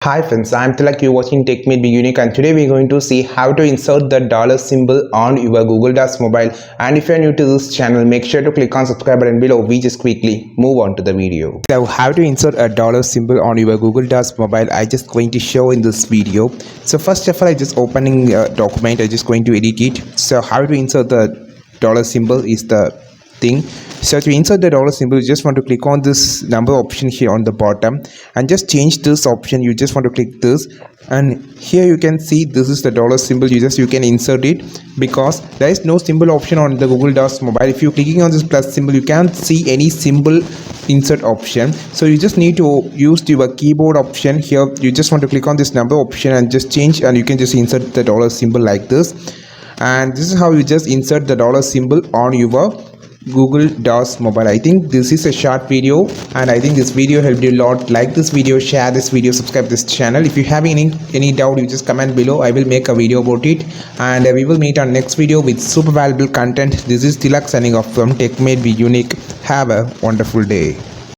Hi friends, I'm Tilak, you're watching TechMate Be Unique, and today we're going to see how to insert the dollar symbol on your Google Docs mobile. And if you're new to this channel, make sure to click on subscribe button below. We just quickly move on to the video. So how to insert a dollar symbol on your Google Docs mobile, I just going to show in this video. So first of all, I just opening a document, I just going to edit it. So how to insert the dollar symbol is the thing. So to insert the dollar symbol, you just want to click on this number option here on the bottom and just change this option. You just want to click this, and here you can see this is the dollar symbol. You can insert it because there is no symbol option on the Google Docs mobile. If you're clicking on this plus symbol, you can't see any symbol insert option. So you just need to use your keyboard option. Here you just want to click on this number option and just change, and you can just insert the dollar symbol like this. And this is how you just insert the dollar symbol on your Google Docs mobile. I think this is a short video, and I think this video helped you a lot. Like this video, share this video, subscribe this channel. If you have any doubt, you just comment below. I will make a video about it, and we will meet on next video with super valuable content. This is Tilak signing off from TechMate Be Unique. Have a wonderful day.